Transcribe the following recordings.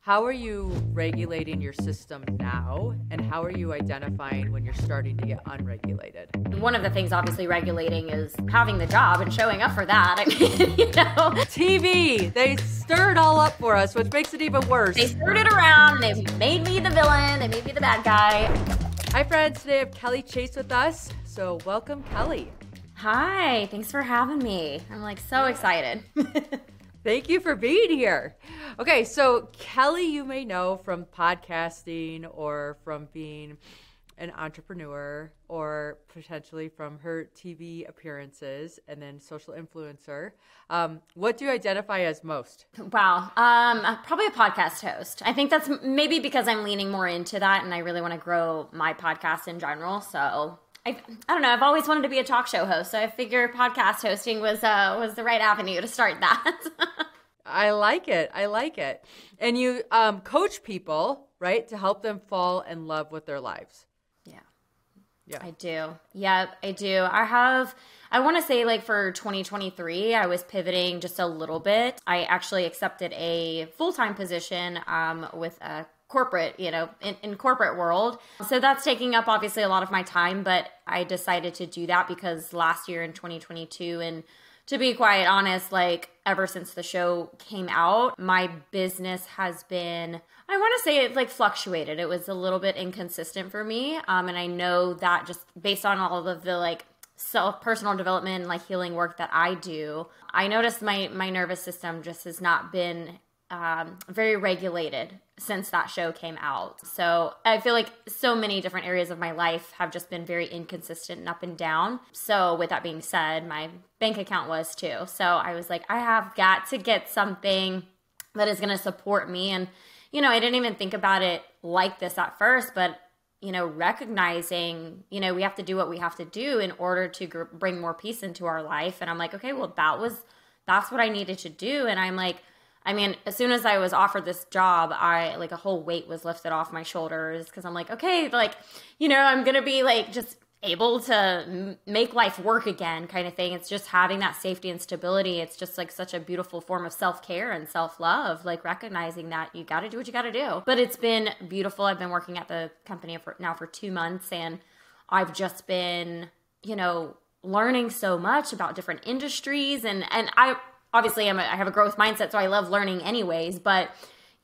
How are you regulating your system now? And how are you identifying when you're starting to get unregulated? One of the things obviously regulating is having the job and showing up for that. I mean, TV, they stir it all up for us, which makes it even worse. They stirred it around. They made me the villain. They made me the bad guy. Hi friends, today I have Kelly Chase with us. So welcome, Kelly. Hi, thanks for having me. I'm so excited. Thank you for being here. Okay, so Kelly, you may know from podcasting or from being an entrepreneur or potentially from her TV appearances and then social influencer. What do you identify as most? Wow. Probably a podcast host. I think that's maybe because I'm leaning more into that and I really want to grow my podcast in general. So I don't know. I've always wanted to be a talk show host, so I figured podcast hosting was the right avenue to start that. I like it. And you coach people, right, to help them fall in love with their lives. Yeah. I do. Yeah, I do. I want to say for 2023, I was pivoting just a little bit. I actually accepted a full-time position with a corporate, in corporate world. So that's taking up obviously a lot of my time, but I decided to do that because last year in 2022, and to be quite honest, ever since the show came out, my business has been, I want to say it fluctuated. It was a little bit inconsistent for me. And I know that just based on all of the personal development and healing work that I do, I noticed my nervous system just has not been very regulated since that show came out. So I feel like so many different areas of my life have just been very inconsistent and up and down. So with that being said, my bank account was too. So I was I have got to get something that is going to support me. And, I didn't even think about it like this at first, but recognizing, we have to do what we have to do in order to bring more peace into our life. And I'm okay, well, that's what I needed to do. And I'm as soon as I was offered this job, a whole weight was lifted off my shoulders because I'm okay, I'm going to be just able to make life work again kind of thing. It's just having that safety and stability. It's just such a beautiful form of self-care and self-love, recognizing that you got to do what you got to do. But it's been beautiful. I've been working at the company for 2 months and I've just been, learning so much about different industries and I obviously I have a growth mindset, so I love learning anyways, but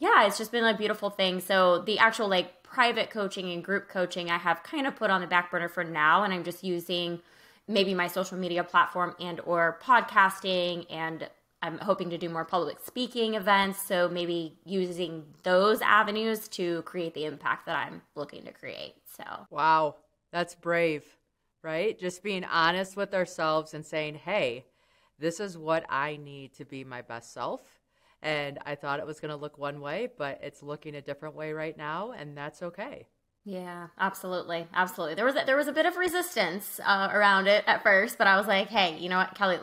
yeah, it's just been a beautiful thing. So the actual private coaching and group coaching I have kind of put on the back burner for now, and I'm just using maybe my social media platform and or podcasting, and I'm hoping to do more public speaking events, so maybe using those avenues to create the impact that I'm looking to create. So wow, that's brave, right? Just being honest with ourselves and saying, hey, this is what I need to be my best self. And I thought it was going to look one way, but it's looking a different way right now, and that's okay. Yeah, absolutely. Absolutely. There was a bit of resistance around it at first, but I was hey, you know what, Kelly,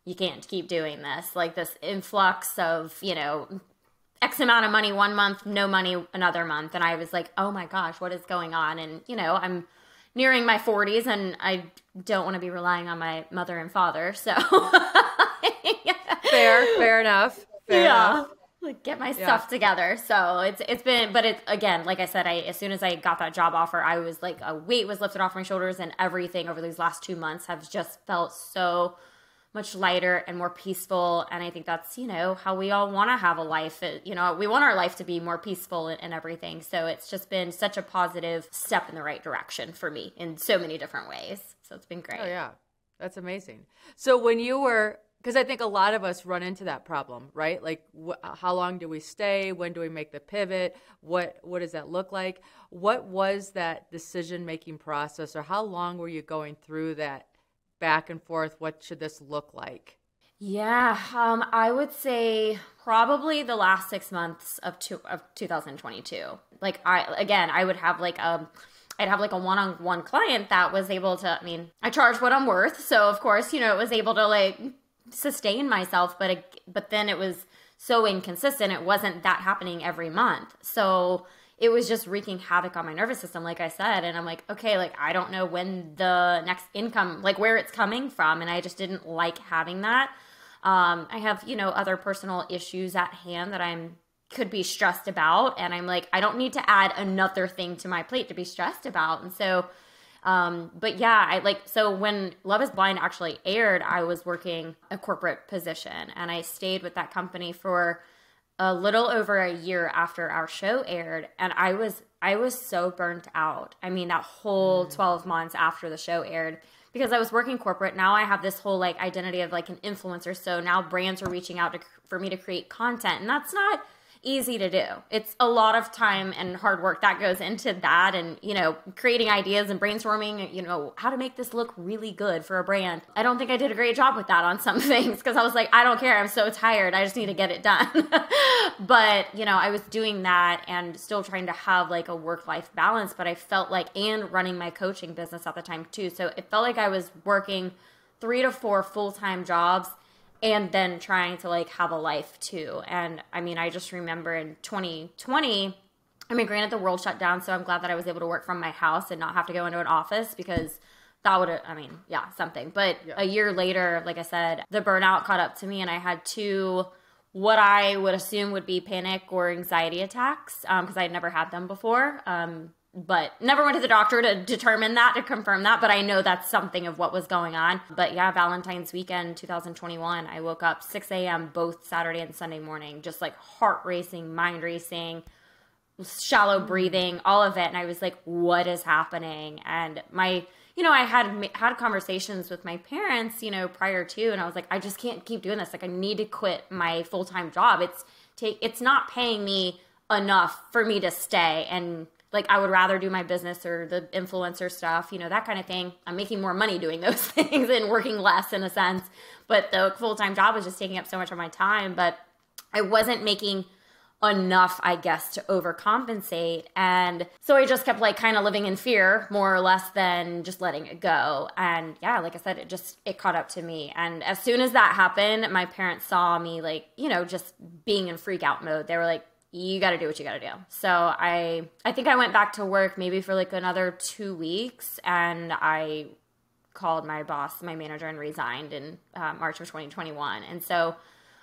you can't keep doing this. This influx of, X amount of money one month, no money another month. And I was oh my gosh, what is going on? And, I'm nearing my 40s and I don't want to be relying on my mother and father. So fair enough. Fair enough. Get my stuff together. So it's been, but it again, like I said, as soon as I got that job offer, I was a weight was lifted off my shoulders, and everything over these last 2 months has just felt so much lighter and more peaceful. And I think that's, how we all want to have a life. We want our life to be more peaceful and everything. So it's just been such a positive step in the right direction for me in so many different ways. So it's been great. Oh yeah, that's amazing. So when you were, because I think a lot of us run into that problem, right? How long do we stay? When do we make the pivot? What does that look like? What was that decision-making process, or how long were you going through that back and forth? What should this look like? Yeah, I would say probably the last 6 months of 2022. I would have I'd have a one-on-one client that was able to, I charge what I'm worth. So of course, it was able to sustain myself, but then it was so inconsistent. It wasn't that happening every month. So it was just wreaking havoc on my nervous system, like I said. And I'm okay, I don't know when the next income, where it's coming from. And I just didn't like having that. I have, other personal issues at hand that I'm could be stressed about. And I'm like, I don't need to add another thing to my plate to be stressed about. And so, but yeah, so when Love is Blind actually aired, I was working a corporate position, and I stayed with that company for a little over a year after our show aired. And I was so burnt out. I mean, that whole 12 months after the show aired, because I was working corporate. Now I have this whole like identity of like an influencer. So now brands are reaching out for me to create content, and that's not easy to do. It's a lot of time and hard work that goes into that, and, you know, creating ideas and brainstorming, you know, how to make this look really good for a brand. I don't think I did a great job with that on some things, because I was like, I don't care. I'm so tired. I just need to get it done. But, you know, I was doing that and still trying to have like a work-life balance, but I felt like, and running my coaching business at the time too. So it felt like I was working 3 to 4 full-time jobs and then trying to like have a life too. And I mean, I just remember in 2020, I mean, granted the world shut down, so I'm glad that I was able to work from my house and not have to go into an office, because that would have, I mean, yeah, something. But a year later, like I said, the burnout caught up to me, and I had 2, what I would assume would be panic or anxiety attacks, because I had never had them before. But never went to the doctor to determine that, to confirm that. But I know that's something of what was going on. But yeah, Valentine's weekend, 2021, I woke up 6 a.m. both Saturday and Sunday morning, just like heart racing, mind racing, shallow breathing, all of it. And I was like, what is happening? And you know, I had conversations with my parents, you know, prior to, and I was like, I just can't keep doing this. Like, I need to quit my full-time job. It's not paying me enough for me to stay, and like, I would rather do my business or the influencer stuff, you know, that kind of thing. I'm making more money doing those things and working less in a sense. But the full-time job was just taking up so much of my time. But I wasn't making enough, I guess, to overcompensate. And so I just kept like kind of living in fear more or less than just letting it go. And yeah, like I said, it caught up to me. And as soon as that happened, my parents saw me like, you know, just being in freak out mode. They were like, you got to do what you got to do. So I think I went back to work maybe for like another 2 weeks, and I called my boss, my manager, and resigned in March of 2021. And so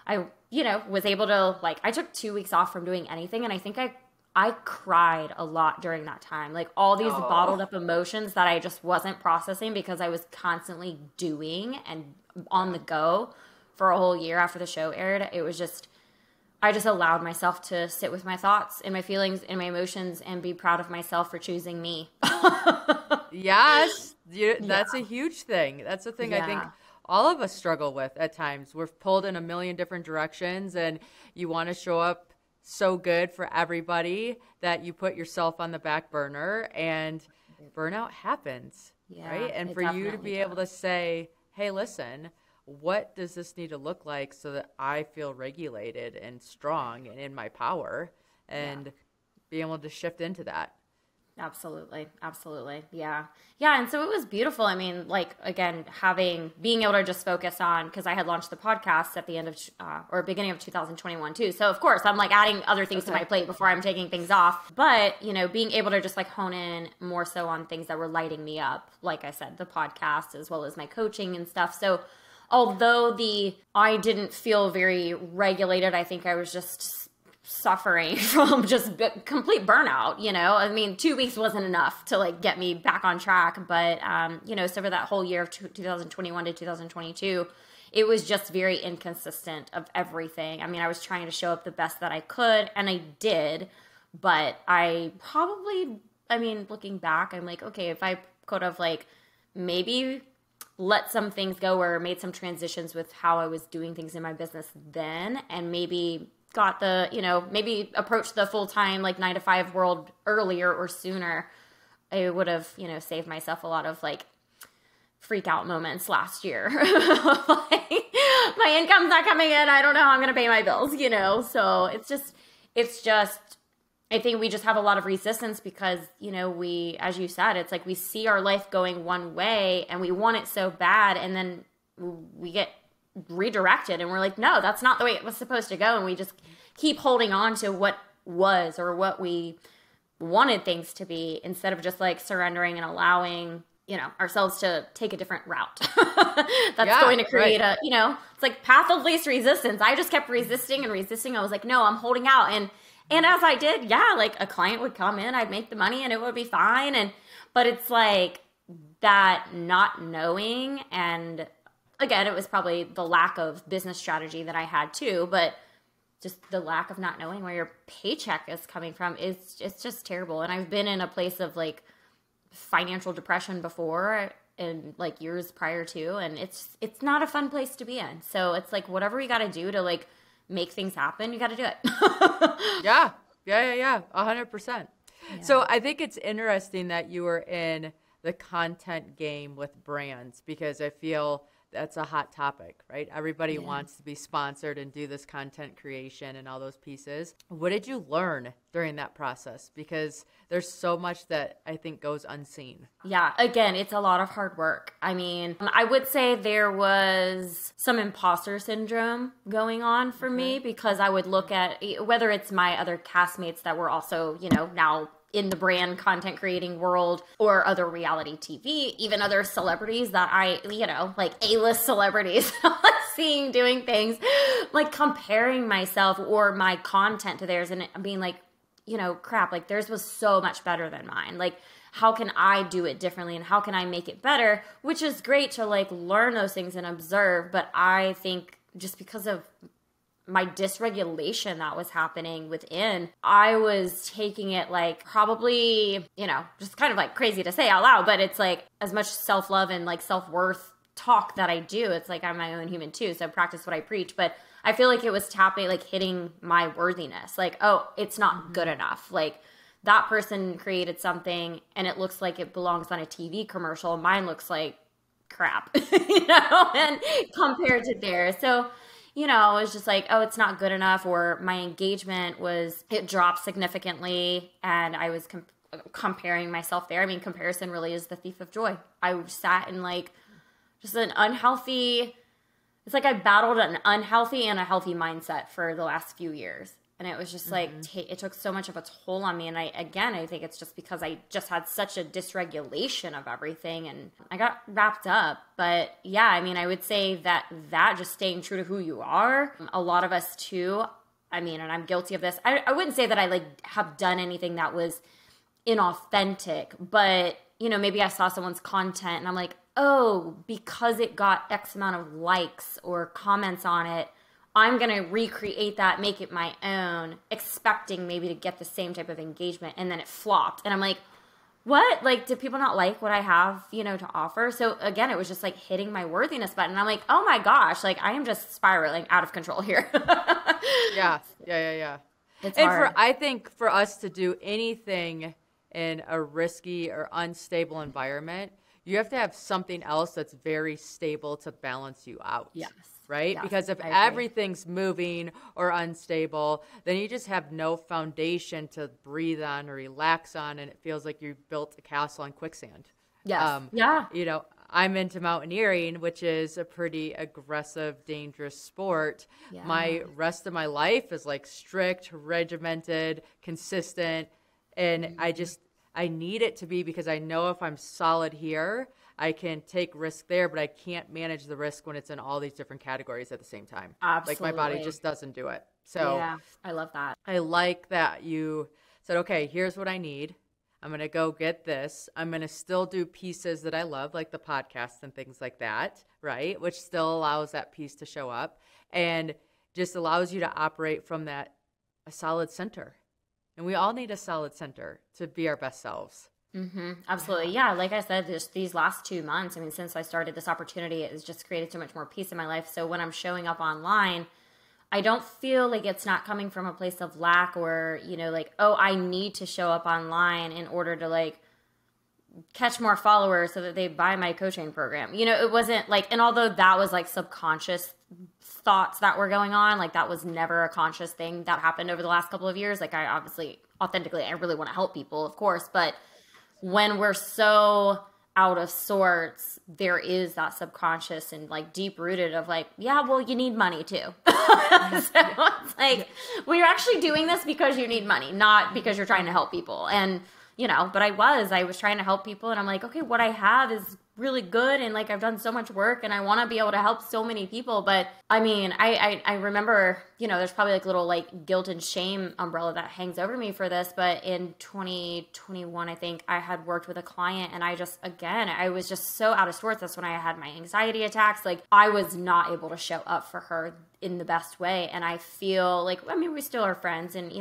I, you know, was able to like, I took 2 weeks off from doing anything. And I think I cried a lot during that time. Like all these bottled up emotions that I just wasn't processing because I was constantly doing and on the go for a whole year after the show aired. It was just, I just allowed myself to sit with my thoughts and my feelings and my emotions and be proud of myself for choosing me. Yes, that's a huge thing. That's the thing I think all of us struggle with at times. We're pulled in a million different directions, and you want to show up so good for everybody that you put yourself on the back burner, and burnout happens, right? And for you to be able to say, hey, listen, what does this need to look like so that I feel regulated and strong and in my power, and being able to shift into that. Absolutely. Absolutely. Yeah. Yeah. And so it was beautiful. I mean, like, again, being able to just focus on, because I had launched the podcast at the end of, or beginning of 2021 too. So of course I'm like adding other things to my plate before I'm taking things off. But, you know, being able to just like hone in more so on things that were lighting me up. Like I said, the podcast as well as my coaching and stuff. So although I didn't feel very regulated, I think I was just suffering from just complete burnout, you know? I mean, 2 weeks wasn't enough to like get me back on track. But, you know, so for that whole year of 2021 to 2022, it was just very inconsistent of everything. I mean, I was trying to show up the best that I could, and I did, but looking back, I'm like, okay, if I could have like maybe let some things go or made some transitions with how I was doing things in my business then, and maybe got maybe approached the full-time like 9-to-5 world earlier or sooner, I would have, you know, saved myself a lot of like freak out moments last year. Like, my income's not coming in. I don't know how I'm going to pay my bills, you know? So it's just, I think we just have a lot of resistance because, you know, as you said, it's like we see our life going one way and we want it so bad, and then we get redirected and we're like, no, that's not the way it was supposed to go. And we just keep holding on to what was or what we wanted things to be, instead of just like surrendering and allowing ourselves to take a different route. That's going to create it's like path of least resistance. I just kept resisting and resisting. I was like, no, I'm holding out. And as I did, like a client would come in, I'd make the money and it would be fine. But it's like that not knowing. And again, it was probably the lack of business strategy that I had too, but just the lack of not knowing where your paycheck is coming from it's just terrible. And I've been in a place of like financial depression before and like years prior to, and it's not a fun place to be in. So it's like whatever you got to do to like make things happen, you got to do it. Yeah. 100%. So I think it's interesting that you were in the content game with brands, because I feel that's a hot topic, right? Everybody wants to be sponsored and do this content creation and all those pieces. What did you learn during that process? Because there's so much that I think goes unseen. Yeah, again, it's a lot of hard work. I mean, I would say there was some imposter syndrome going on for me, because I would look at whether it's my other castmates that were also, now in the brand content creating world, or other reality TV, even other celebrities that I, like A-list celebrities seeing doing things, like comparing myself or my content to theirs and being like, crap, like theirs was so much better than mine. Like, how can I do it differently and how can I make it better? Which is great to like learn those things and observe. But I think just because of my dysregulation that was happening within, I was taking it like probably, just kind of like crazy to say out loud, but it's like as much self-love and like self-worth talk that I do, it's like I'm my own human too, so I practice what I preach. But I feel like it was hitting my worthiness. Like, oh, it's not good enough. Like that person created something and it looks like it belongs on a TV commercial. Mine looks like crap, and compared to theirs. So it was just like, oh, it's not good enough, or my engagement it dropped significantly, and I was comparing myself there. I mean, comparison really is the thief of joy. I sat in like just an unhealthy, it's like I battled an unhealthy and a healthy mindset for the last few years. And it was just like, it took so much of a toll on me. And I think it's just because I just had such a dysregulation of everything and I got wrapped up. But yeah, I mean, I would say that just staying true to who you are, a lot of us too, I mean, and I'm guilty of this. I wouldn't say that I like have done anything that was inauthentic, but maybe I saw someone's content and I'm like, oh, because it got X amount of likes or comments on it, I'm going to recreate that, make it my own, expecting maybe to get the same type of engagement. And then it flopped. And I'm like, what? Like, do people not like what I have, to offer? So again, it was just like hitting my worthiness button. And I'm like, oh my gosh, like I am just spiraling out of control here. Yeah. It's hard. I think for us to do anything in a risky or unstable environment, you have to have something else that's very stable to balance you out. Yes. Right? Yes, because if everything's moving or unstable, then you just have no foundation to breathe on or relax on, and it feels like you built a castle on quicksand. Yes. I'm into mountaineering, which is a pretty aggressive, dangerous sport. Yeah. My rest of my life is like strict, regimented, consistent, and I need it to be, because I know if I'm solid here, I can take risk there, but I can't manage the risk when it's in all these different categories at the same time. Absolutely. Like my body just doesn't do it. So yeah, I love that. I like that you said, okay, here's what I need. I'm going to go get this. I'm going to still do pieces that I love, like the podcast and things like that, right? Which still allows that piece to show up and just allows you to operate from a solid center. And we all need a solid center to be our best selves. Mm-hmm. Absolutely. Yeah. Like I said, just these last 2 months, I mean, since I started this opportunity, it has just created so much more peace in my life. So when I'm showing up online, I don't feel like it's not coming from a place of lack or, like, oh, I need to show up online in order to like catch more followers so that they buy my coaching program. It wasn't like, and although that was like subconscious thoughts that were going on, like that was never a conscious thing that happened over the last couple of years. Like I obviously, authentically, I really want to help people, of course, but when we're so out of sorts, there is that subconscious and like deep rooted of like, yeah, well, you need money too. So it's like, well, you're actually doing this because you need money, not because you're trying to help people. And but I was trying to help people, and I'm like, okay, what I have is really good, and like I've done so much work, and I want to be able to help so many people. But I mean, I remember, there's probably like a little like guilt and shame umbrella that hangs over me for this. But in 2021, I think I had worked with a client, and I was just so out of sorts. That's when I had my anxiety attacks. Like I was not able to show up for her in the best way. And I feel like, I mean, we still are friends and,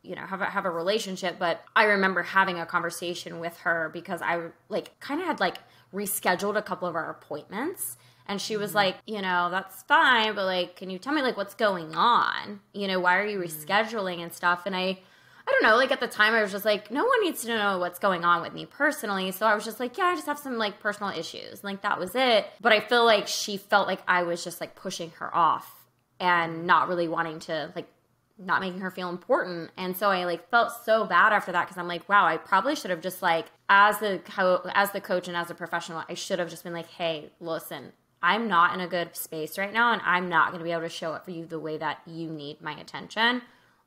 have a relationship, but I remember having a conversation with her because I like kind of had like rescheduled a couple of our appointments. And she was like, that's fine, but like, can you tell me like what's going on? Why are you rescheduling and stuff? And I don't know, like at the time I was just like, no one needs to know what's going on with me personally. So I was just like, yeah, I just have some like personal issues. Like that was it. But I feel like she felt like I was just like pushing her off and not really wanting to, like, not making her feel important. And so I like felt so bad after that because I'm like, wow, I probably should have just like, as the coach and as a professional, I should have just been like, hey, listen, I'm not in a good space right now, and I'm not going to be able to show up for you the way that you need my attention.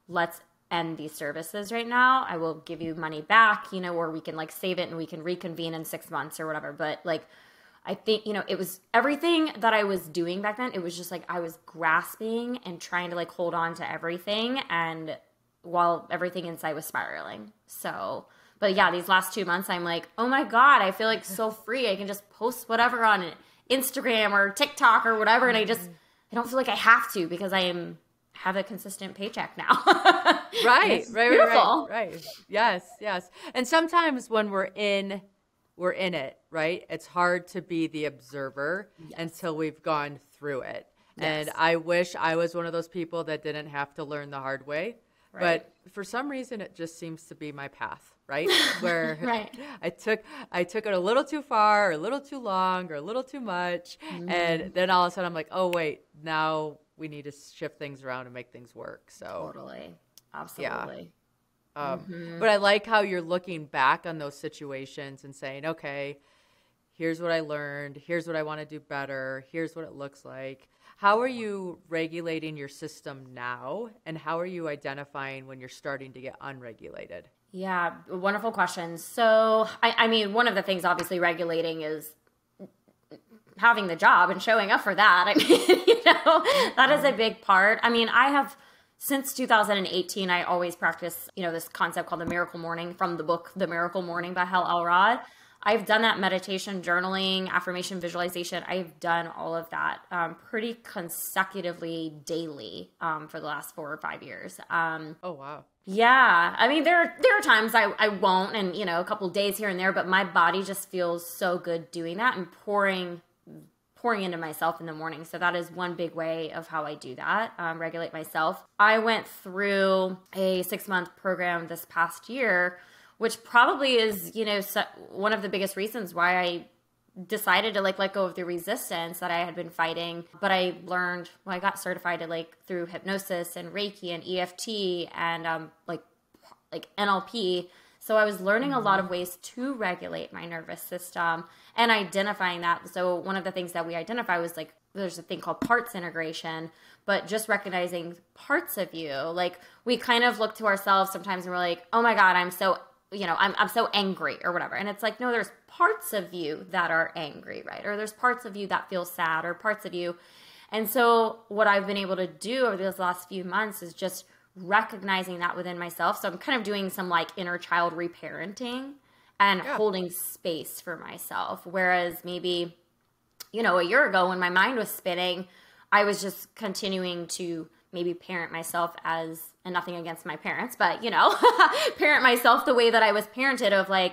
Let's end these services right now. I will give you money back, or we can like save it and we can reconvene in 6 months or whatever. But like, I think, it was everything that I was doing back then. It was just like I was grasping and trying to like hold on to everything, and while everything inside was spiraling. So, but yeah, these last 2 months, I'm like, oh my God, I feel like so free. I can just post whatever on Instagram or TikTok or whatever. And I don't feel like I have to because have a consistent paycheck now. Right. Beautiful. Right. Yes. And sometimes when we're in it, right? It's hard to be the observer until we've gone through it. Yes. And I wish I was one of those people that didn't have to learn the hard way. Right. But for some reason, it just seems to be my path, right? Where right. I took it a little too far, or a little too long, or a little too much. And then all of a sudden I'm like, oh, wait, now we need to shift things around and make things work. So totally. Absolutely. Yeah. But I like how you're looking back on those situations and saying, okay, here's what I learned. Here's what I want to do better. Here's what it looks like. How are you regulating your system now? And how are you identifying when you're starting to get unregulated? Yeah, wonderful question. So, I mean, one of the things obviously regulating is having the job and showing up for that. I mean, that is a big part. I mean, since 2018, I always practice, this concept called the Miracle Morning from the book, The Miracle Morning by Hal Elrod. I've done that meditation, journaling, affirmation, visualization. I've done all of that pretty consecutively daily for the last 4 or 5 years. Oh, wow. Yeah. I mean, there are times I won't, and, a couple days here and there, but my body just feels so good doing that and pouring into myself in the morning. So that is one big way of how I do that, regulate myself. I went through a 6-month program this past year, which probably is, one of the biggest reasons why I decided to let go of the resistance that I had been fighting. But I learned, I got certified through hypnosis and Reiki and EFT and like NLP. So I was learning a lot of ways to regulate my nervous system and identifying that. So one of the things that we identify was there's a thing called parts integration, but just recognizing parts of you. Like we kind of look to ourselves sometimes and we're like, oh my God, I'm so, I'm so angry or whatever. And it's like, no, there's parts of you that are angry, right? Or there's parts of you that feel sad or parts of you. And so what I've been able to do over those last few months is just recognizing that within myself. So I'm kind of doing some inner child reparenting and holding space for myself. Whereas maybe, a year ago when my mind was spinning, I was just continuing to maybe parent myself as, and nothing against my parents, but, parent myself the way that I was parented of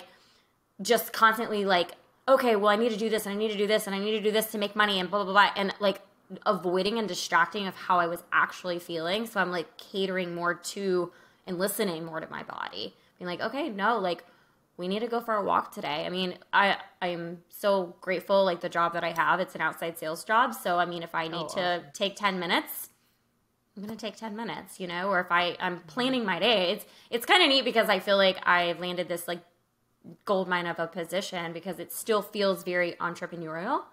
just constantly okay, well, I need to do this and I need to do this and I need to do this to make money and blah, blah, blah. And avoiding and distracting of how I was actually feeling. So I'm catering more to and listening more to my body. Being okay, no, we need to go for a walk today. I mean, I'm so grateful, the job that I have, it's an outside sales job. So, I mean, if I need to take 10 minutes, I'm going to take 10 minutes, or if I'm planning my day, it's kind of neat because I feel like I landed this gold mine of a position because it still feels very entrepreneurial.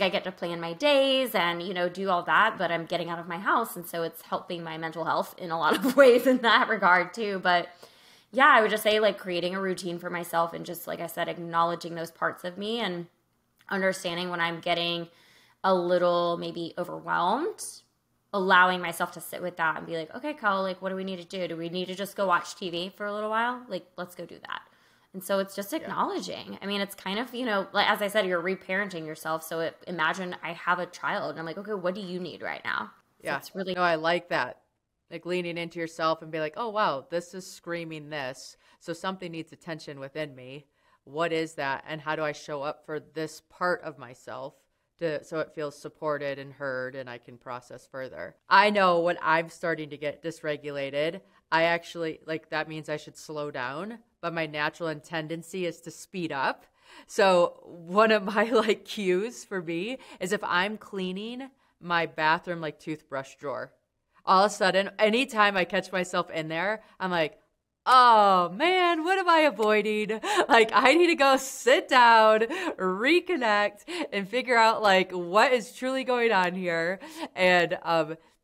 I get to plan my days and, do all that, but I'm getting out of my house. And so it's helping my mental health in a lot of ways in that regard too. But yeah, I would just say like creating a routine for myself and just, like I said, acknowledging those parts of me and understanding when I'm getting a little maybe overwhelmed, allowing myself to sit with that and be like, okay, Kyle, like, what do we need to do? Do we need to just go watch TV for a little while? Like, let's go do that. And so it's just acknowledging. I mean, it's kind of, like, as I said, you're reparenting yourself. So imagine I have a child and I'm like, okay, what do you need right now? So Yeah. it's really, No, I like that. Like leaning into yourself and be like, oh, wow, this is screaming this. So something needs attention within me. What is that? And how do I show up for this part of myself so it feels supported and heard and I can process further? I know when I'm starting to get dysregulated, I actually, like, that means I should slow down, but my natural tendency is to speed up. So one of my like cues for me is if I'm cleaning my bathroom like toothbrush drawer, all of a sudden, anytime I catch myself in there, I'm like, oh man, what am I avoiding? Like, I need to go sit down, reconnect, and figure out like what is truly going on here. And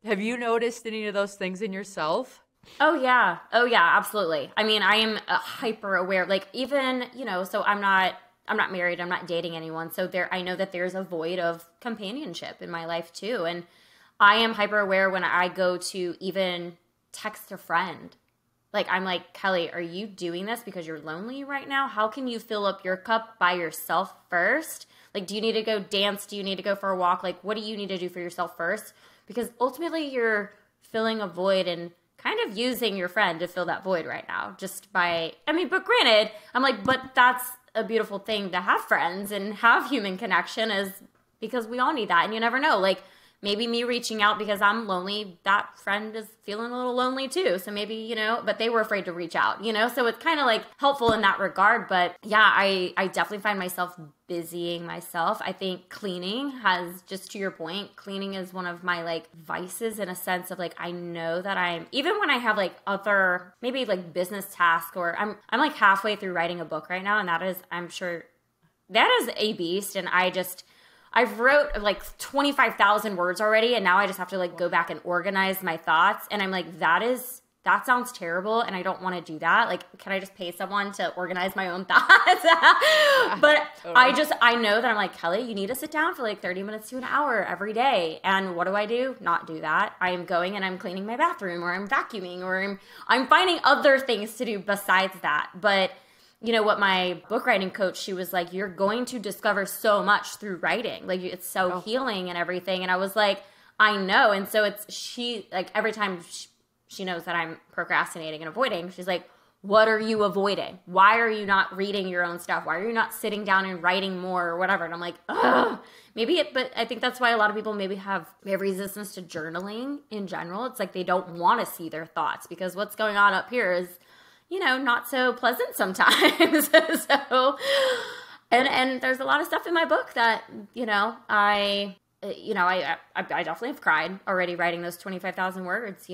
have you noticed any of those things in yourself? Oh yeah, absolutely. I mean, I am hyper aware. Like, even, so I'm not married, I'm not dating anyone. So I know that there's a void of companionship in my life too. And I am hyper aware when I go to even text a friend. Like, I'm like, Kelly, are you doing this because you're lonely right now? How can you fill up your cup by yourself first? Like, do you need to go dance? Do you need to go for a walk? Like, what do you need to do for yourself first? Because ultimately you're filling a void and kind of using your friend to fill that void right now. But granted, I'm like, but that's a beautiful thing to have friends and have human connection, is because we all need that. And you never know, like, maybe me reaching out because I'm lonely, that friend is feeling a little lonely too. So maybe, but they were afraid to reach out, so it's kind of like helpful in that regard. But yeah, I definitely find myself busying myself. I think cleaning has, just to your point, cleaning is one of my like vices, in a sense of like, I know that even when I have like other, maybe like business tasks, or I'm like halfway through writing a book right now. And that is, I'm sure that is a beast. And I've wrote like 25,000 words already, and now I just have to like go back and organize my thoughts. And I'm like, that sounds terrible, and I don't want to do that. Like, can I just pay someone to organize my own thoughts? But I know that I'm like, Kelly, you need to sit down for like 30 minutes to an hour every day. And what do? Not do that. I am going and I'm cleaning my bathroom, or I'm vacuuming, or I'm finding other things to do besides that. But what my book writing coach, she was like, you're going to discover so much through writing. Like, it's so healing and everything. And I was like, I know. And so she, like, every time she knows that I'm procrastinating and avoiding, she's like, what are you avoiding? Why are you not reading your own stuff? Why are you not sitting down and writing more or whatever? And I'm like, ugh. But I think that's why a lot of people maybe have resistance to journaling in general. It's like they don't want to see their thoughts, because what's going on up here is, not so pleasant sometimes. So, and there's a lot of stuff in my book that, I definitely have cried already writing those 25,000 words,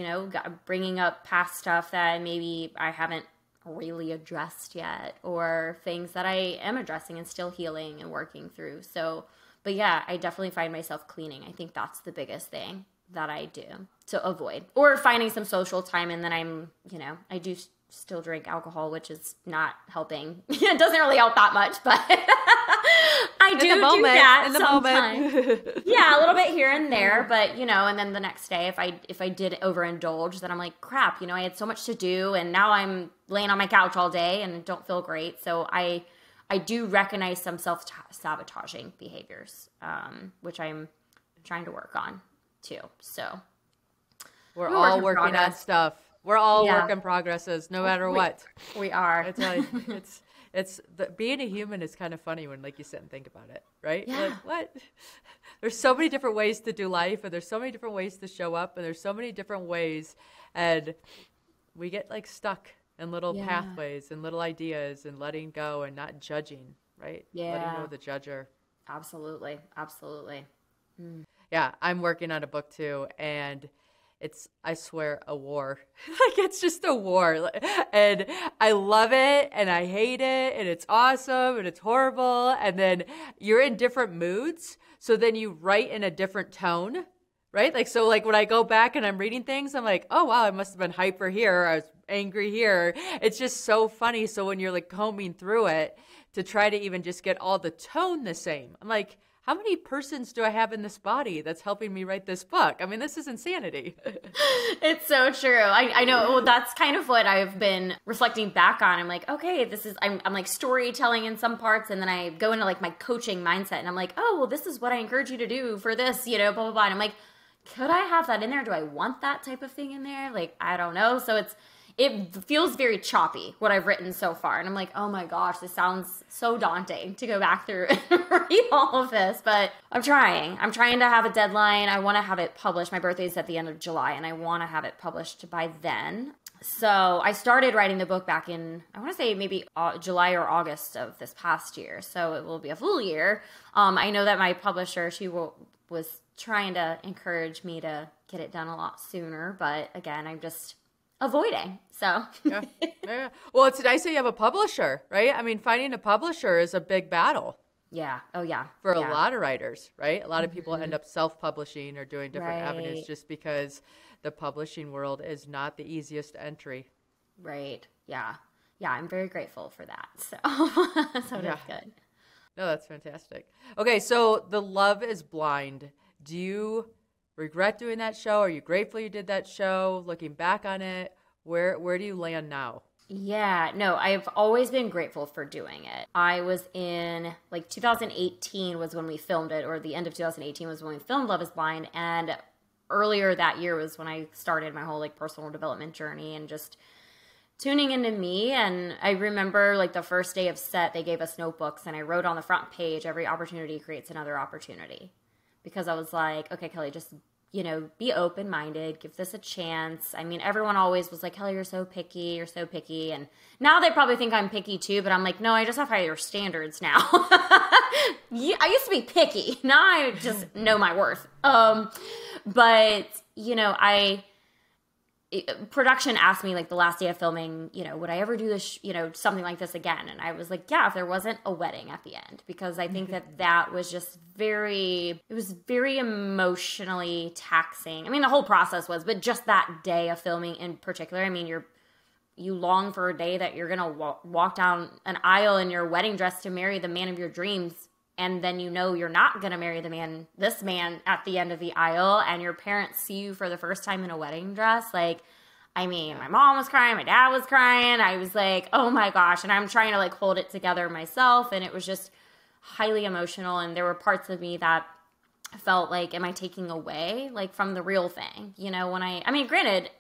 bringing up past stuff that maybe I haven't really addressed yet, or things that I am addressing and still healing and working through. So, but yeah, I definitely find myself cleaning. I think that's the biggest thing that I do to avoid, or finding some social time. And then I do still drink alcohol, which is not helping. It doesn't really help that much, but I do that sometimes. Yeah, a little bit here and there, but and then the next day, if I did overindulge, then I'm like, crap, I had so much to do, and now I'm laying on my couch all day and don't feel great. So I do recognize some self-sabotaging behaviors, which I'm trying to work on too. So we're all working on stuff. We're all work in progresses, no matter what. We are. It's being a human is kind of funny when, like, you sit and think about it, right? Yeah. Like, what? There's so many different ways to do life, and there's so many different ways to show up, and there's so many different ways, and we get like stuck in little pathways and little ideas, and letting go and not judging, right? Yeah. Letting go of the judger. Absolutely. Yeah, I'm working on a book too, and it's, I swear, a war. Like, it's just a war. And I love it, and I hate it, and it's awesome, and it's horrible. And then you're in different moods, so then you write in a different tone, right? Like, so like when I go back and I'm reading things, I'm like, oh wow, I must have been hyper here. angry here. It's just so funny. So when you're like combing through it to try to even just get all the tone the same, I'm like, how many persons do I have in this body that's helping me write this book? I mean, this is insanity. It's so true. I know. Well, that's kind of what I've been reflecting back on. I'm like, okay, I'm like storytelling in some parts, and then I go into like my coaching mindset, and I'm like, oh, well, this is what I encourage you to do for this, you know, blah, blah, blah. And I'm like, could I have that in there? Do I want that type of thing in there? Like, I don't know. So it feels very choppy, what I've written so far. And I'm like, oh my gosh, this sounds so daunting to go back through and read all of this. But I'm trying. I'm trying to have a deadline. I want to have it published. My birthday is at the end of July, and I want to have it published by then. So I started writing the book back in, I want to say maybe July or August of this past year. So it will be a full year. I know that my publisher, was trying to encourage me to get it done a lot sooner. But again, I'm just avoiding. So yeah. Well, it's nice that you have a publisher, right? I mean, finding a publisher is a big battle. Yeah. Oh yeah. For a lot of writers, right? A lot of people end up self-publishing or doing different avenues just because the publishing world is not the easiest entry. Right. Yeah. Yeah. I'm very grateful for that. So, that's good. No, that's fantastic. Okay. So the Love is Blind. Do you regret doing that show? Are you grateful you did that show? Looking back on it, where do you land now? Yeah, no, I've always been grateful for doing it. I was in, like, 2018 was when we filmed it, or the end of 2018 was when we filmed Love is Blind, and earlier that year was when I started my whole, like, personal development journey and just tuning into me. And I remember, like, the first day of set, they gave us notebooks, and I wrote on the front page, every opportunity creates another opportunity. Because I was like, okay, Kelly, just, you know, be open-minded, give this a chance. I mean, everyone always was like, Kelly, you're so picky. And now they probably think I'm picky too, but I'm like, no, I just have higher standards now. I used to be picky. Now I just know my worth. But, you know, production asked me, like, the last day of filming, you know, would I ever do this, you know, something like this again? And I was like, yeah, if there wasn't a wedding at the end, because I think that was just very emotionally taxing. I mean, the whole process was, but just that day of filming in particular, I mean, you long for a day that you're going to walk down an aisle in your wedding dress to marry the man of your dreams. And then you know you're not going to marry this man at the end of the aisle, and your parents see you for the first time in a wedding dress. Like, I mean, my mom was crying, my dad was crying. I was like, oh my gosh. And I'm trying to, like, hold it together myself. And it was just highly emotional. And there were parts of me that felt like, am I taking away, like, from the real thing? You know, I mean, granted,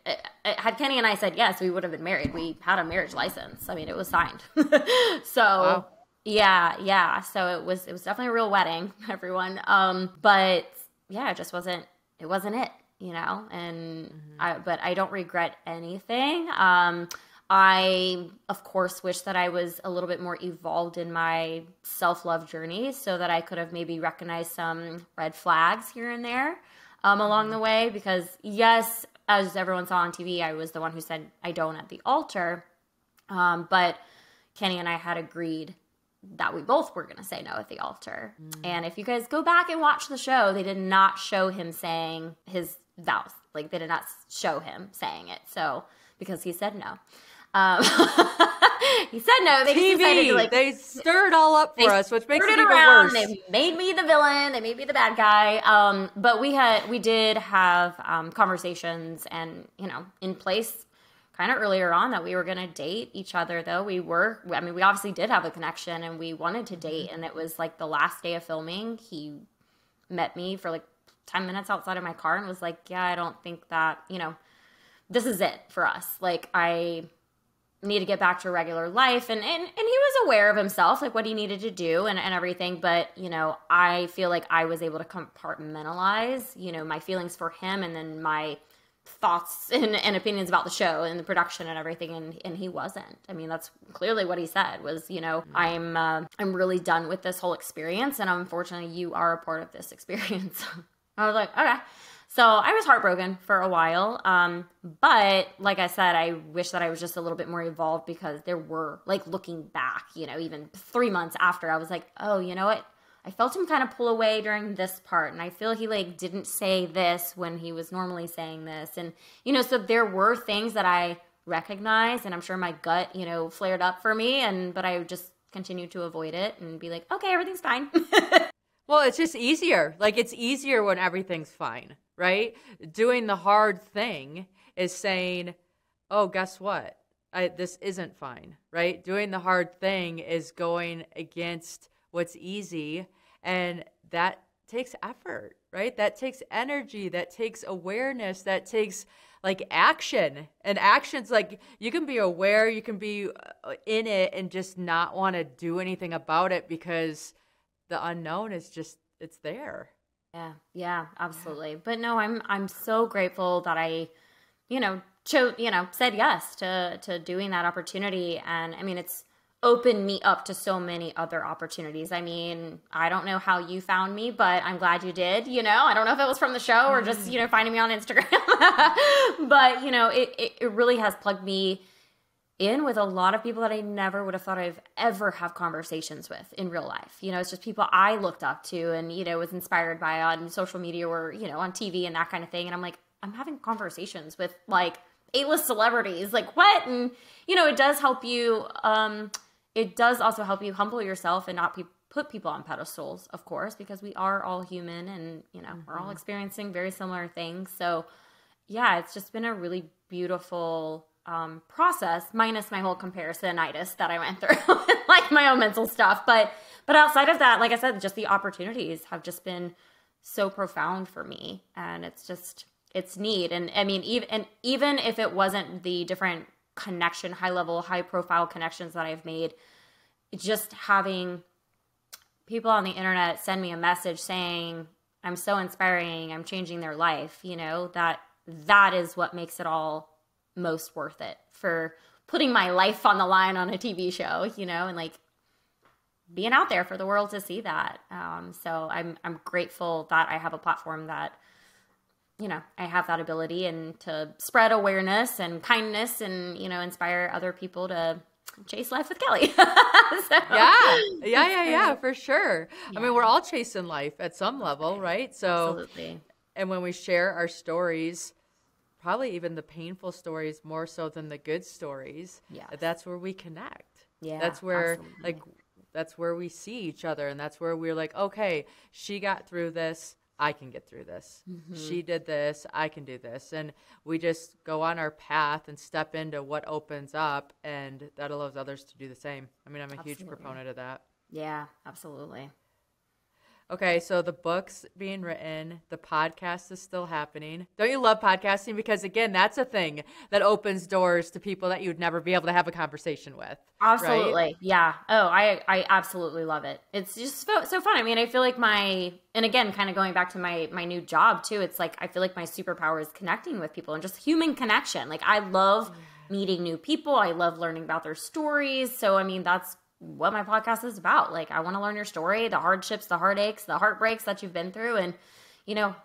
had Kenny and I said yes, we would have been married. We had a marriage license. I mean, it was signed. So... Wow. Yeah. So it was definitely a real wedding, everyone. But yeah, it wasn't it, you know, and but I don't regret anything. I, of course, wish that I was a little bit more evolved in my self-love journey so that I could have maybe recognized some red flags here and there, along the way, because yes, as everyone saw on TV, I was the one who said I don't at the altar. But Kenny and I had agreed that we both were going to say no at the altar. And if you guys go back and watch the show, they did not show him saying his vows. Like, they did not show him saying it. So, because he said no. He said no. They just decided to, like... They stirred all up for us, which makes it even around. worse. They made me the villain. They made me the bad guy. But we did have conversations and, you know, in place kind of earlier on that we were going to date each other, though. We obviously did have a connection and we wanted to date. And it was like the last day of filming, he met me for like 10 minutes outside of my car and was like, yeah, I don't think that, you know, this is it for us. Like, I need to get back to regular life. And he was aware of himself, like what he needed to do and everything. But, you know, I feel like I was able to compartmentalize, you know, my feelings for him and then my thoughts and opinions about the show and the production and everything, and he wasn't. I mean, that's clearly what he said was, you know, I'm really done with this whole experience, and unfortunately you are a part of this experience. I was like, okay. So I was heartbroken for a while, but like I said, I wish that I was just a little bit more evolved, because there were, like, looking back, you know, even 3 months after, I was like, oh, you know what? I felt him kind of pull away during this part, and I feel he, like, didn't say this when he was normally saying this. And, you know, so there were things that I recognize. And I'm sure my gut, flared up for me. But I would just continue to avoid it and be like, okay, everything's fine. Well, it's just easier. Like, it's easier when everything's fine, right? Doing the hard thing is saying, oh, guess what? This isn't fine, right? Doing the hard thing is going against what's easy, and that takes effort, right? That takes energy, that takes awareness, that takes like action. And action's like, you can be aware, you can be in it and just not want to do anything about it because the unknown is just, it's there. Yeah, absolutely. But no, I'm so grateful that I, said yes to doing that opportunity. And I mean, it's opened me up to so many other opportunities. I mean, I don't know how you found me, but I'm glad you did. I don't know if it was from the show or just, finding me on Instagram. But, it really has plugged me in with a lot of people that I never would have thought I'd ever have conversations with in real life. It's just people I looked up to and, was inspired by on social media or, on TV and that kind of thing. And I'm like, I'm having conversations with like A-list celebrities. Like what? And, it does help you. It does also help you humble yourself and not put people on pedestals, of course, because we are all human and, we're all experiencing very similar things. So yeah, it's just been a really beautiful process, minus my whole comparisonitis that I went through, like my own mental stuff. But outside of that, like I said, just the opportunities have just been so profound for me, and it's neat. And I mean, even if it wasn't the different connection, high level, high profile connections that I've made, just having people on the internet send me a message saying, I'm so inspiring, I'm changing their life, that is what makes it all most worth it, for putting my life on the line on a TV show, and like being out there for the world to see that. So I'm grateful that I have a platform that, I have that ability and to spread awareness and kindness and, inspire other people to chase life with Kelly. So, yeah, for sure. Yeah. I mean, we're all chasing life at some level, right? So, absolutely. And when we share our stories, probably even the painful stories more so than the good stories, that's where we connect. Yeah, that's where absolutely. that's where we see each other, and that's where we're like, okay, she got through this, I can get through this. Mm-hmm. She did this, I can do this. And we just go on our path and step into what opens up, and that allows others to do the same. I mean, I'm a huge proponent of that. Yeah, absolutely. Okay, so the book's being written, the podcast is still happening. Don't you love podcasting? Because again, that's a thing that opens doors to people that you'd never be able to have a conversation with. Absolutely. Right? Yeah. Oh, I absolutely love it. It's just so fun. I mean, I feel like and again, kind of going back to my new job too, it's like, I feel like my superpower is connecting with people and just human connection. Like I love meeting new people. I love learning about their stories. So, I mean, that's what my podcast is about. Like, I want to learn your story, the hardships, the heartaches, the heartbreaks that you've been through, and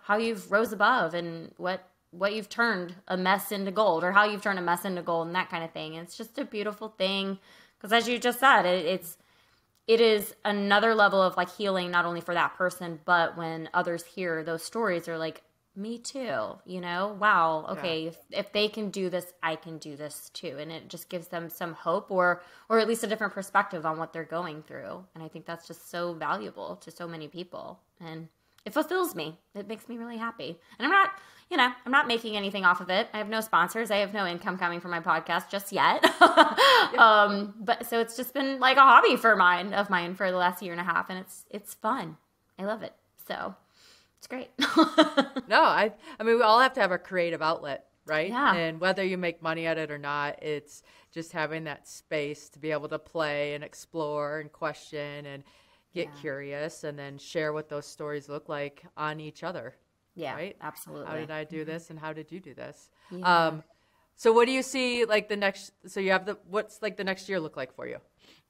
how you've rose above, and what you've turned a mess into gold, or how you've turned a mess into gold, and that kind of thing. And it's just a beautiful thing, because as you just said, it is another level of like healing, not only for that person, but when others hear those stories, they're like, me too, wow, okay, if they can do this, I can do this too. And it just gives them some hope, or at least a different perspective on what they're going through. And I think that's just so valuable to so many people, and it fulfills me. It makes me really happy. And I'm not making anything off of it. I have no sponsors. I have no income coming from my podcast just yet. But so it's just been like a hobby of mine for the last year and a half, and it's fun. I love it. So it's great. No, I mean, we all have to have a creative outlet, right? Yeah. And whether you make money at it or not, it's just having that space to be able to play and explore and question and get curious, and then share what those stories look like on each other. Yeah, right? Absolutely. How did I do this, and how did you do this? Yeah. So what do you see like what's like the next year look like for you?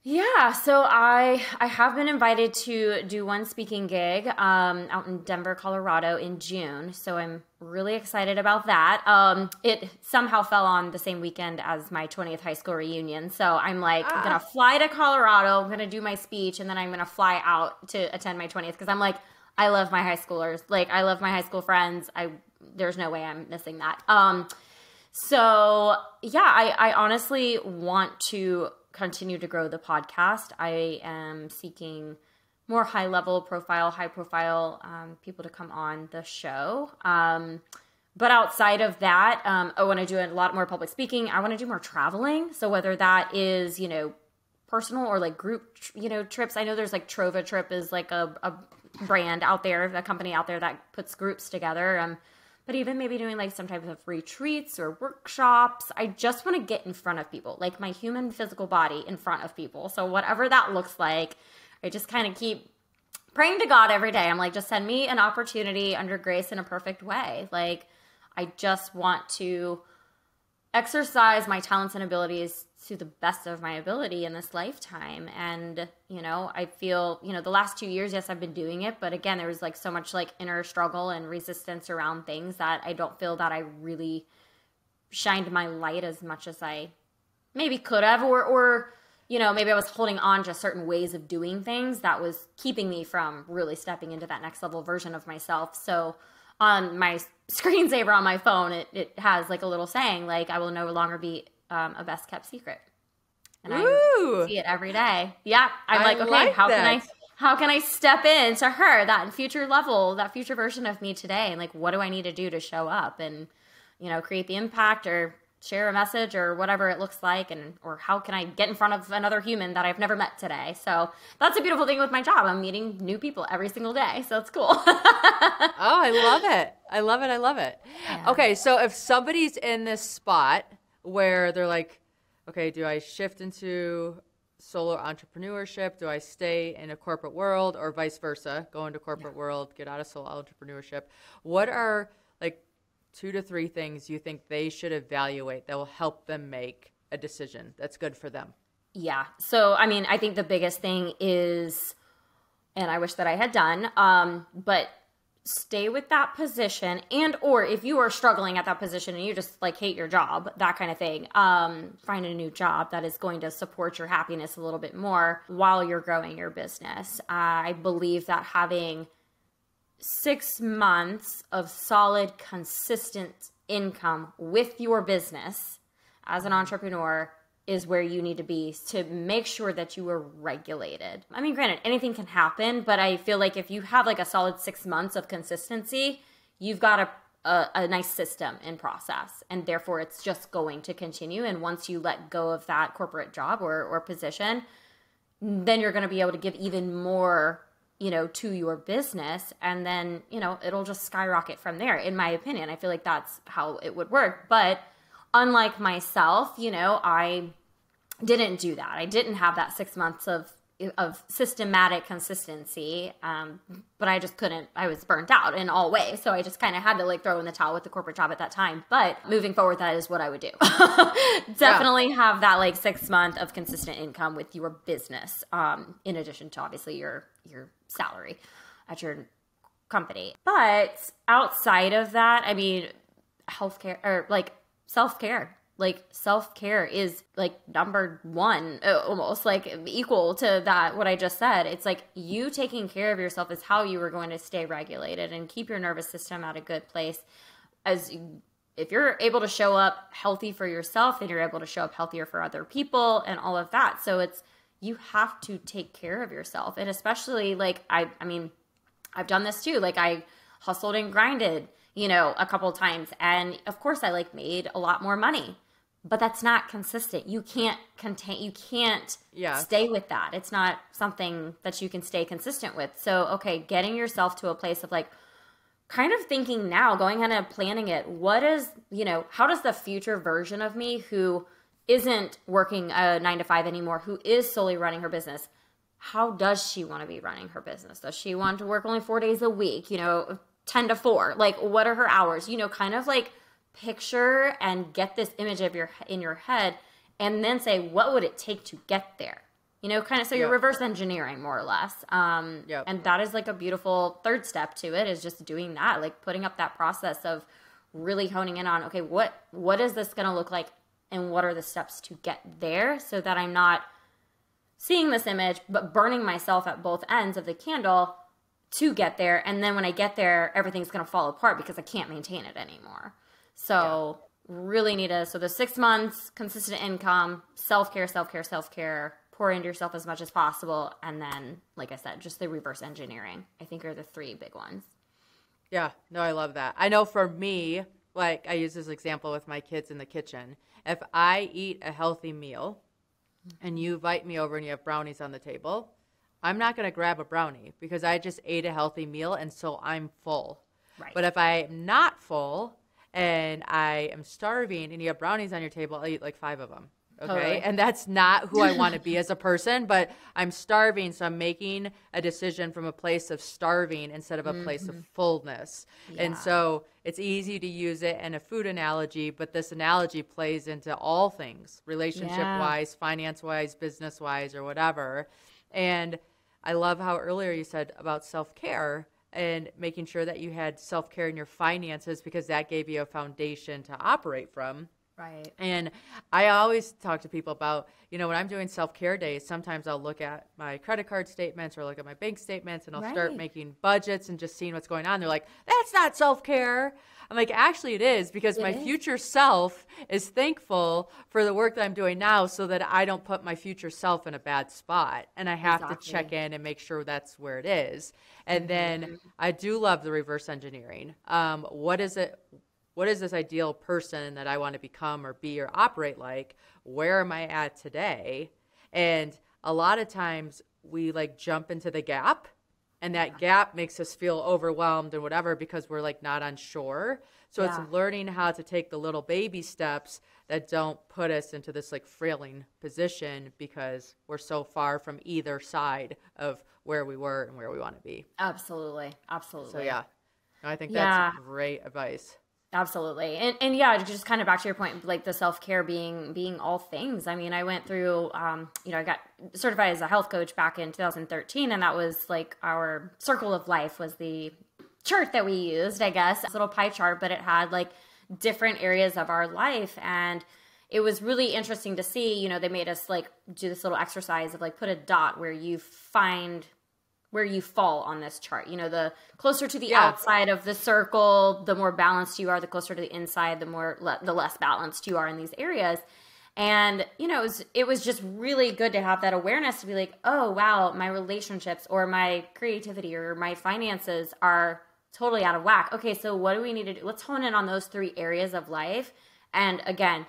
Yeah, so I have been invited to do one speaking gig out in Denver, Colorado in June. So I'm really excited about that. It somehow fell on the same weekend as my 20th high school reunion. So I'm like, I'm going to fly to Colorado, I'm going to do my speech, and then I'm going to fly out to attend my 20th, because I'm like, I love my high schoolers. Like, I love my high school friends. There's no way I'm missing that. So yeah, I honestly want to continue to grow the podcast. I am seeking more high profile people to come on the show. But outside of that, I want to do a lot more public speaking. I want to do more traveling. So whether that is, personal or like group, trips. I know there's like Trova Trip is like a brand out there, a company out there that puts groups together. But even maybe doing like some type of retreats or workshops. I just want to get in front of people, like my human physical body in front of people. So whatever that looks like, I just kind of keep praying to God every day. I'm like, just send me an opportunity under grace in a perfect way. Like, I just want to exercise my talents and abilities to the best of my ability in this lifetime. And, I feel, the last 2 years, yes, I've been doing it. But again, there was like so much like inner struggle and resistance around things that I don't feel that I really shined my light as much as I maybe could have, or maybe I was holding on to certain ways of doing things that was keeping me from really stepping into that next level version of myself. So on my screensaver on my phone, it has like a little saying, like, I will no longer be a best kept secret. And I see it every day. Yeah. I'm like, okay, how can I step into her, that future level, that future version of me today? And like, what do I need to do to show up and, create the impact or share a message or whatever it looks like, or how can I get in front of another human that I've never met today? So that's a beautiful thing with my job. I'm meeting new people every single day. So it's cool. Oh, I love it. I love it. Yeah. Okay. So if somebody's in this spot where they're like, okay, do I shift into solo entrepreneurship? Do I stay in a corporate world, or vice versa, go into corporate world, get out of solo entrepreneurship? What are like 2 to 3 things you think they should evaluate that will help them make a decision that's good for them? Yeah. So, I think the biggest thing is, and I wish that I had done, but stay with that position, and or if you are struggling at that position and you just like hate your job, that kind of thing, find a new job that is going to support your happiness a little bit more while you're growing your business. I believe that having 6 months of solid, consistent income with your business as an entrepreneur is where you need to be to make sure that you are regulated. Granted, anything can happen, but I feel like if you have like a solid 6 months of consistency, you've got a nice system in process, and therefore it's just going to continue. And once you let go of that corporate job or position, then you're going to be able to give even more to your business, and then, it'll just skyrocket from there. In my opinion, I feel like that's how it would work. But unlike myself, I didn't do that. I didn't have that 6 months of systematic consistency. But I just couldn't, I was burnt out in all ways. So I just kind of had to like throw in the towel with the corporate job at that time. But moving forward, that is what I would do. Definitely have that like 6 month of consistent income with your business. In addition to obviously your salary at your company. But outside of that, healthcare or like self-care. Like self-care is like number one, almost like equal to that, what I just said. It's like you taking care of yourself is how you are going to stay regulated and keep your nervous system at a good place. If you're able to show up healthy for yourself, then you're able to show up healthier for other people and all of that. So you have to take care of yourself. And especially like, I've done this too. Like I hustled and grinded, a couple of times. And of course I like made a lot more money, but that's not consistent. You can't stay with that. It's not something that you can stay consistent with. So, okay, getting yourself to a place of like, kind of thinking now, going ahead and planning it. What is, how does the future version of me who isn't working a 9 to 5 anymore, who is solely running her business, how does she want to be running her business? Does she want to work only 4 days a week, 10 to 4? Like, what are her hours? Kind of like picture and get this image of in your head, and then say, what would it take to get there? Kind of, so you're reverse engineering more or less. And that is like a beautiful third step to it, is just doing that, like putting up that process of really honing in on, okay, what is this going to look like? And what are the steps to get there, so that I'm not seeing this image, but burning myself at both ends of the candle to get there. And then when I get there, everything's going to fall apart because I can't maintain it anymore. So really need to, so the 6 months, consistent income, self-care, self-care, self-care, pour into yourself as much as possible. And then, like I said, just the reverse engineering, I think are the 3 big ones. Yeah, no, I love that. I know for me, like I use this example with my kids in the kitchen. If I eat a healthy meal and you invite me over and you have brownies on the table, I'm not going to grab a brownie because I just ate a healthy meal and so I'm full. Right. But if I'm not full and I am starving and you have brownies on your table, I'll eat like 5 of them. Okay. Totally. And that's not who I want to be as a person, but I'm starving. So I'm making a decision from a place of starving instead of a place of fullness. Yeah. And so it's easy to use it in a food analogy, but this analogy plays into all things, relationship wise, finance wise, business wise, or whatever. And I love how earlier you said about self-care and making sure that you had self-care in your finances because that gave you a foundation to operate from. Right. And I always talk to people about, when I'm doing self-care days, sometimes I'll look at my credit card statements or look at my bank statements and I'll start making budgets and just seeing what's going on. They're like, that's not self-care. I'm like, actually it is because my future self is thankful for the work that I'm doing now so that I don't put my future self in a bad spot. And I have to check in and make sure that's where it is. And then I do love the reverse engineering. What is this ideal person that I want to become or be or operate like? Where am I at today? And a lot of times we like jump into the gap and that gap makes us feel overwhelmed and whatever because we're like not unsure. So it's learning how to take the little baby steps that don't put us into this like frailing position because we're so far from either side of where we were and where we want to be. Absolutely. Absolutely. So yeah, I think that's great advice. Absolutely. And yeah, just kind of back to your point, like the self-care being all things. I mean, I went through, I got certified as a health coach back in 2013, and that was like our circle of life was the chart that we used, I guess. It's a little pie chart, but it had like different areas of our life. And it was really interesting to see, they made us like do this little exercise of like put a dot where you find where you fall on this chart. The closer to the outside of the circle, the more balanced you are. The closer to the inside, the less balanced you are in these areas. And, it was just really good to have that awareness to be like, oh, wow, my relationships or my creativity or my finances are totally out of whack. Okay, so what do we need to do? Let's hone in on those 3 areas of life. And again,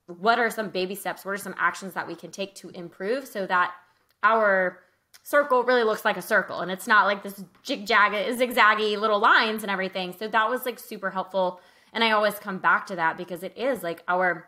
what are some baby steps? What are some actions that we can take to improve so that our circle really looks like a circle and it's not like this zigzaggy little lines and everything. So that was like super helpful. And I always come back to that because it is like our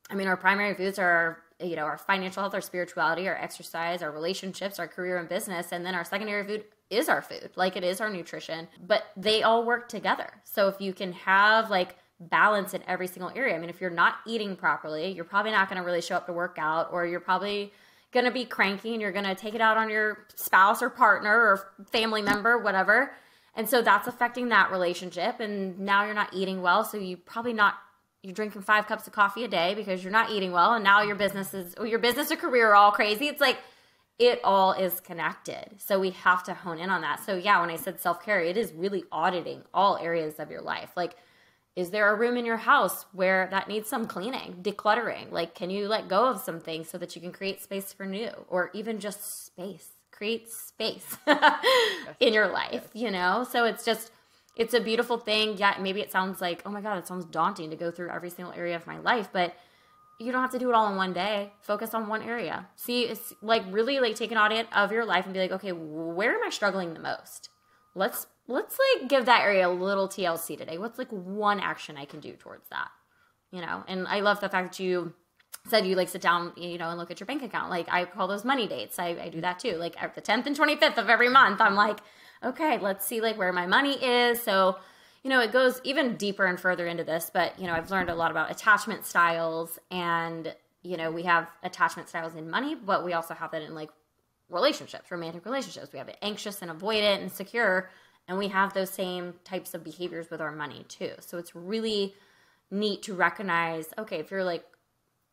primary foods are, our financial health, our spirituality, our exercise, our relationships, our career and business. And then our secondary food is our food. Like it is our nutrition, but they all work together. So if you can have like balance in every single area, if you're not eating properly, you're probably not going to really show up to work out, or you're probably going to be cranky and you're going to take it out on your spouse or partner or family member, whatever. And so that's affecting that relationship. And now you're not eating well. So you're drinking 5 cups of coffee a day because you're not eating well. And now your business or career are all crazy. It's like it all is connected. So we have to hone in on that. So yeah, when I said self-care, it is really auditing all areas of your life. Like, is there a room in your house where that needs some cleaning, decluttering? Like, can you let go of some things so that you can create space for new, or even just space? Create space in your life, So it's a beautiful thing. Yeah, maybe it sounds like, oh my God, it sounds daunting to go through every single area of my life, but you don't have to do it all in one day. Focus on one area. See, it's like really like take an audit of your life and be like, okay, where am I struggling the most? Let's like give that area a little TLC today. What's like one action I can do towards that? And I love the fact that you said you like sit down, and look at your bank account. Like I call those money dates. I do that too. Like at the 10th and 25th of every month, I'm like, okay, let's see like where my money is. So, it goes even deeper and further into this, but I've learned a lot about attachment styles, and, we have attachment styles in money, but we also have that in like relationships, romantic relationships. We have it anxious and avoidant and secure. And we have those same types of behaviors with our money too. So it's really neat to recognize, okay, if you're like,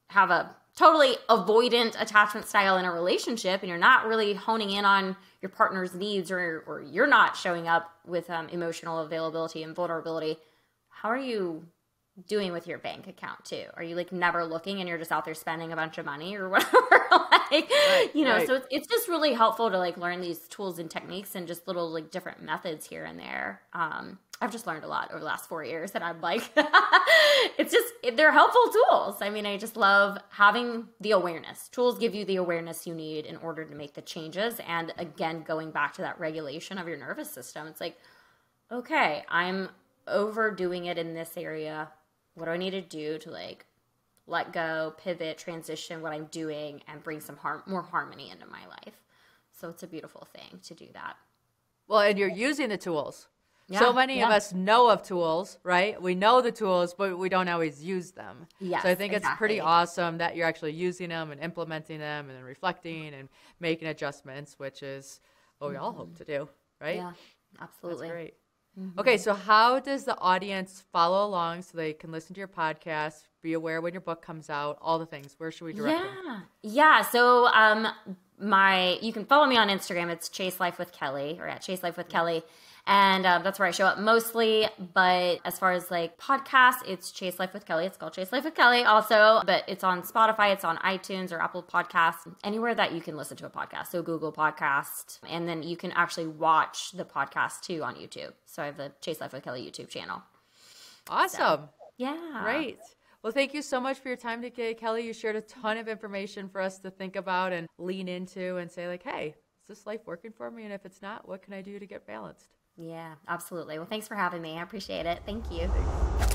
have a totally avoidant attachment style in a relationship and you're not really honing in on your partner's needs, or you're not showing up with emotional availability and vulnerability, how are you doing with your bank account too? Are you like never looking and you're just out there spending a bunch of money or whatever? Like, you know, so it's just really helpful to like learn these tools and techniques and just little like different methods here and there. I've just learned a lot over the last 4 years, and I'm like, they're helpful tools. I mean, I just love having the awareness. Tools give you the awareness you need in order to make the changes. And again, going back to that regulation of your nervous system, it's like, okay, I'm overdoing it in this area. What do I need to do to like let go, pivot, transition what I'm doing, and bring some more harmony into my life? So it's a beautiful thing to do that. Well, and you're using the tools. Yeah, so many of us know of tools, right? We know the tools, but we don't always use them. Yes, so I think exactly. It's pretty awesome that you're actually using them and implementing them and then reflecting and making adjustments, which is what we all hope to do, right? Yeah, absolutely. That's great. Okay, so how does the audience follow along so they can listen to your podcast, be aware when your book comes out, all the things? Where should we direct them? Yeah. So you can follow me on Instagram. It's Chase Life with Kelly, or at Chase Life with Kelly. And that's where I show up mostly. But as far as like podcasts, it's Chase Life with Kelly. It's called Chase Life with Kelly also. But it's on Spotify, it's on iTunes or Apple Podcasts, anywhere that you can listen to a podcast. So Google Podcast. And then you can actually watch the podcast too on YouTube. So I have the Chase Life with Kelly YouTube channel. Awesome. So, yeah. Great. Well, thank you so much for your time today, Kelly. You shared a ton of information for us to think about and lean into and say like, hey, is this life working for me? And if it's not, what can I do to get balanced? Yeah, absolutely. Well, thanks for having me. I appreciate it. Thank you. Thanks.